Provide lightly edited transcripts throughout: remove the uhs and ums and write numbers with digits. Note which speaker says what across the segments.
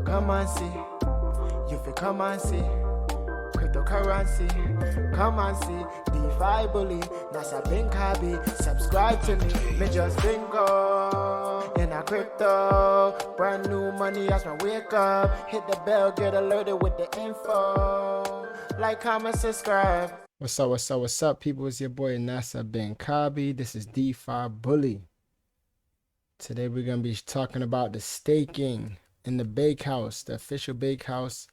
Speaker 1: come and see. You feel come and see. Cryptocurrency, come and see. Defi bully, Nasa Binkabi. Subscribe to me just bingo. In a crypto, brand new money as I wake up. Hit the bell, get alerted with the info. Like, comment, subscribe.
Speaker 2: What's up, people? It's your boy Nasa Binkabi. This is Defi Bully. Today we're gonna be talking about the staking in the Bakehouse, the official Bakehouse.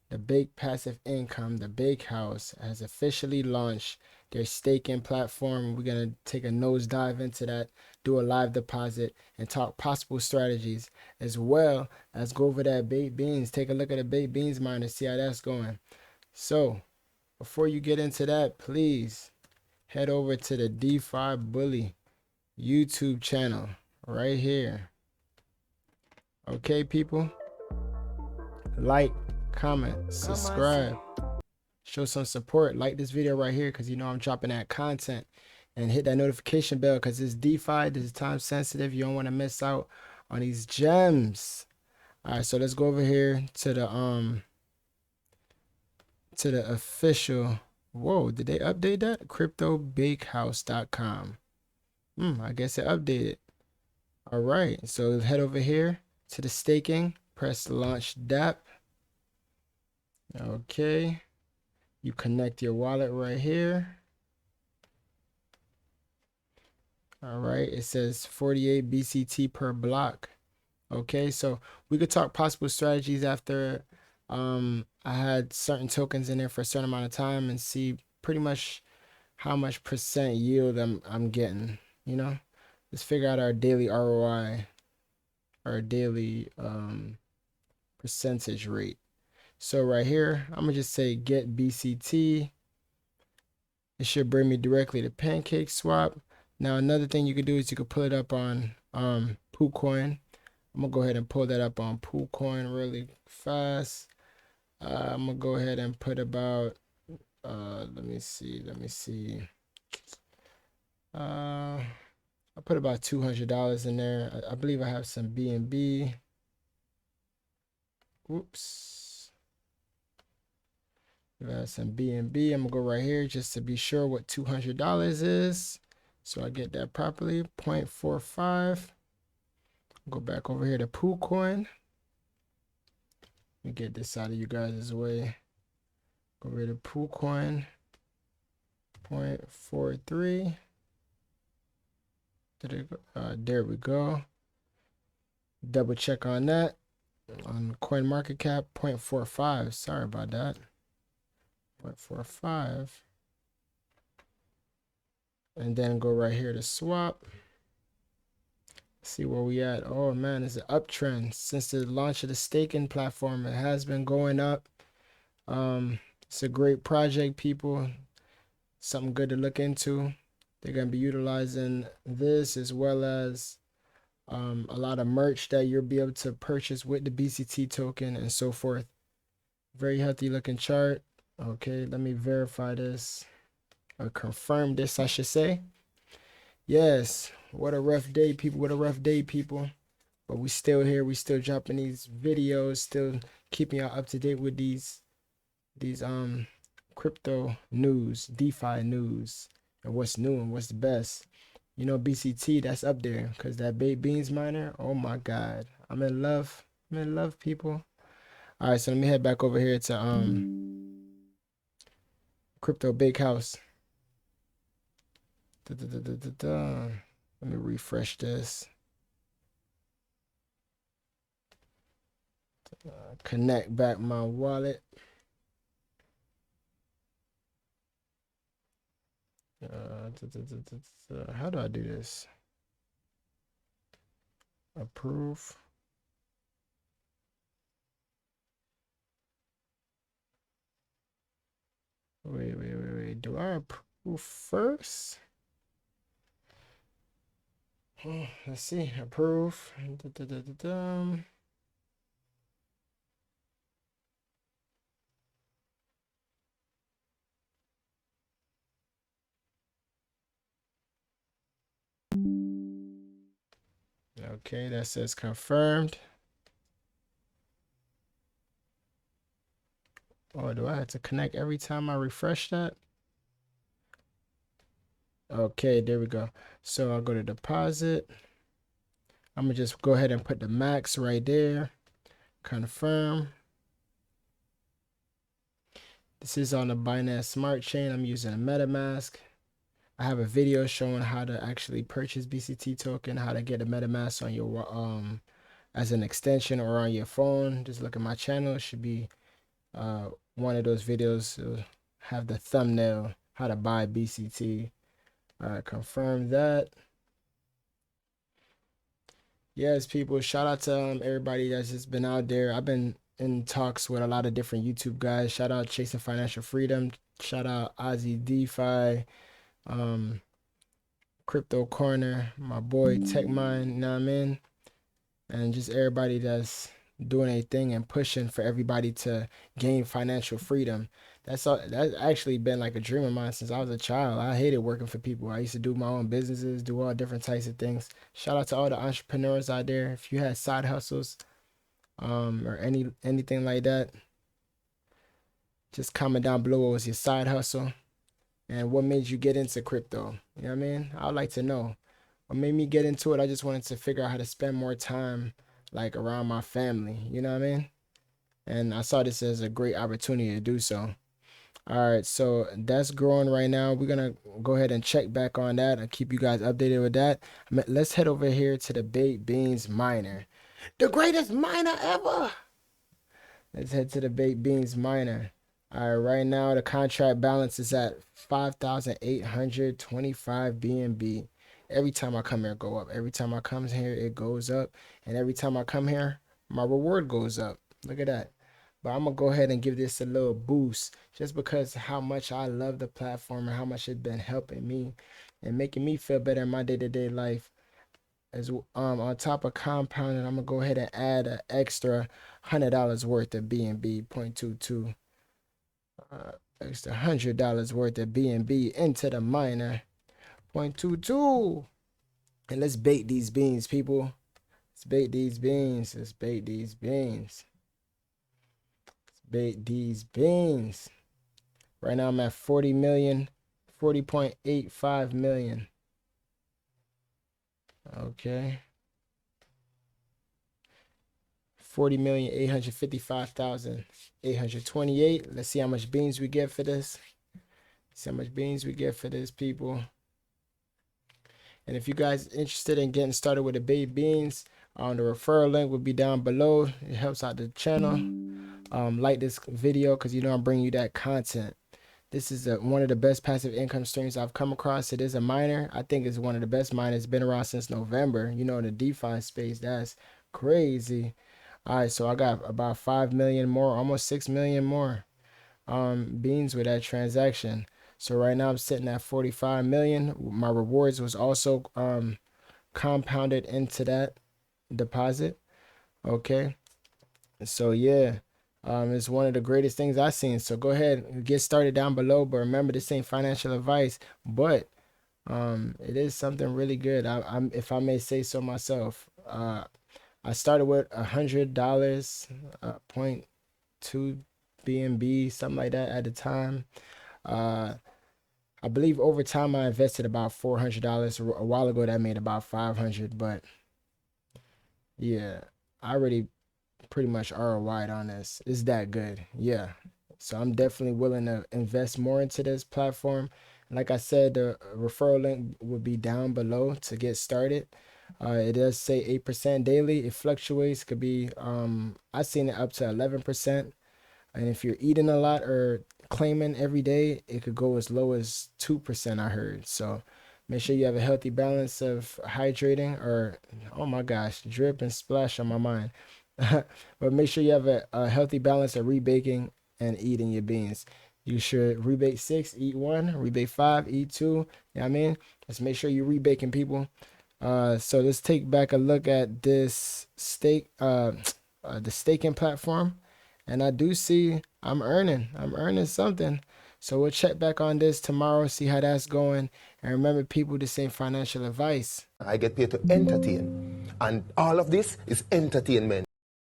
Speaker 2: The Bake Passive Income, the Bakehouse, has officially launched their staking platform. We're going to take a nosedive into that, do a live deposit, and talk possible strategies, as well as go over that baked beans. Take a look at the baked beans miner, see how that's going. So, before you get into that, please head over to the Defi Bully YouTube channel right here. Okay, people? Like, comment, subscribe, show some support. Like this video right here because you know I'm dropping that content, and hit that notification bell because it's DeFi. This is time sensitive. You don't want to miss out on these gems. All right, so let's go over here to the official. Whoa, did they update that? cryptobakehouse.com. I guess it updated. All right, so head over here to the staking, press launch Dapp. Okay, you connect your wallet right here. All right, it says 48 BCT per block. Okay, so we could talk possible strategies after I had certain tokens in there for a certain amount of time and see pretty much how much percent yield I'm getting. You know, let's figure out our daily ROI, our daily percentage rate. So right here, I'm gonna just say get BCT. It should bring me directly to Pancake Swap. Now another thing you could do is you could pull it up on PooCoin. I'm gonna go ahead and pull that up on PooCoin really fast. I'm gonna go ahead and put about let me see. I'll put about $200 in there. I believe I have some BNB. Whoops. I have some BNB. I'm gonna go right here just to be sure what $200 is, so I get that properly. 0.45. Go back over here to PooCoin. Let me get this out of you guys' way. Go over to PooCoin. 0.43. There we go. Double check on that. On CoinMarketCap, 0.45. Sorry about that. 0.45. And then go right here to swap. See where we at. Oh man, it's an uptrend since the launch of the staking platform. It has been going up. It's a great project, people. Something good to look into. They're gonna be utilizing this as well as a lot of merch that you'll be able to purchase with the BCT token and so forth. Very healthy looking chart. Okay, let me verify this, or confirm this, I should say. Yes, what a rough day, people. What a rough day, people. But we still here. We still dropping these videos, still keeping y'all up to date with these crypto news, DeFi news, and what's new and what's the best. You know, BCT, that's up there because that baked beans miner, oh my God, I'm in love. I'm in love, people. All right, so let me head back over here to Crypto Bakehouse. Let me refresh this. Connect back my wallet. How do I do this? Approve. Wait. Do I approve first? Let's see. Approve. Okay, that says confirmed. Or do I have to connect every time I refresh that? Okay, there we go. So I'll go to deposit. I'm gonna just go ahead and put the max right there. Confirm. This is on the Binance Smart Chain. I'm using a MetaMask. I have a video showing how to actually purchase BCT token, how to get a MetaMask on your as an extension or on your phone. Just look at my channel. It should be one of those videos. It'll have the thumbnail, how to buy BCT. All right, confirm that. Yes, people, shout out to everybody that's just been out there. I've been in talks with a lot of different YouTube guys. Shout out Chasing Financial Freedom. Shout out Ozzy DeFi, Crypto Corner, my boy TechMine, you know what I mean? And just everybody that's doing a thing and pushing for everybody to gain financial freedom. That's actually been like a dream of mine since I was a child. I hated working for people. I used to do my own businesses, do all different types of things. Shout out to all the entrepreneurs out there. If you had side hustles, or anything like that, just comment down below what was your side hustle and what made you get into crypto. You know what I mean? I'd like to know what made me get into it. I just wanted to figure out how to spend more time like around my family. You know what I mean? And I saw this as a great opportunity to do so. All right, so that's growing right now. We're gonna go ahead and check back on that and keep you guys updated with that. Let's head over here to the baked beans miner, the greatest miner ever. Let's head to the baked beans miner. All right, right now the contract balance is at 5,825 BNB. Every time I come here, it go up. Every time I come here, it goes up. And every time I come here, my reward goes up. Look at that. But I'm going to go ahead and give this a little boost just because how much I love the platform and how much it's been helping me and making me feel better in my day-to-day life. As on top of compounding, I'm going to go ahead and add an extra $100 worth of BNB, 0.22. Extra $100 worth of BNB into the miner, 0.22. And let's bake these beans, people. Let's bake these beans. Let's bake these beans. Bake these beans. Right now I'm at 40 million, 40.85 million. Okay. 40,855,828. Let's see how much beans we get for this. See how much beans we get for this, people. And if you guys are interested in getting started with the baked beans, the referral link will be down below. It helps out the channel. Like this video because you know I'm bringing you that content. This is one of the best passive income streams I've come across. It is a miner. I think it's one of the best miners. It's been around since November. You know, in the DeFi space, that's crazy. All right, so I got about 5 million more, almost 6 million more beans with that transaction. So right now I'm sitting at 45 million. My rewards was also compounded into that deposit. Okay, so yeah, it's one of the greatest things I've seen. So go ahead and get started down below. But remember, this ain't financial advice, but it is something really good. I'm if I may say so myself. I started with $100, 0.2 BNB, something like that at the time. I believe over time I invested about $400. A while ago that made about 500, but yeah, I already pretty much ROI'd on this. It's that good. Yeah. So I'm definitely willing to invest more into this platform. Like I said, the referral link will be down below to get started. It does say 8% daily. It fluctuates. Could be I've seen it up to 11%. And if you're eating a lot or claiming every day, it could go as low as 2%, I heard. So make sure you have a healthy balance of hydrating, or oh my gosh, drip and splash on my mind. But make sure you have a healthy balance of rebaking and eating your beans. You should rebake 6, eat 1, rebake 5, eat 2. You know what I mean? Let's make sure you're rebaking, people. So let's take back a look at this the staking platform. And I do see I'm earning something. So we'll check back on this tomorrow, see how that's going. And remember, people, this ain't financial advice.
Speaker 3: I get paid to entertain. And all of this is entertainment.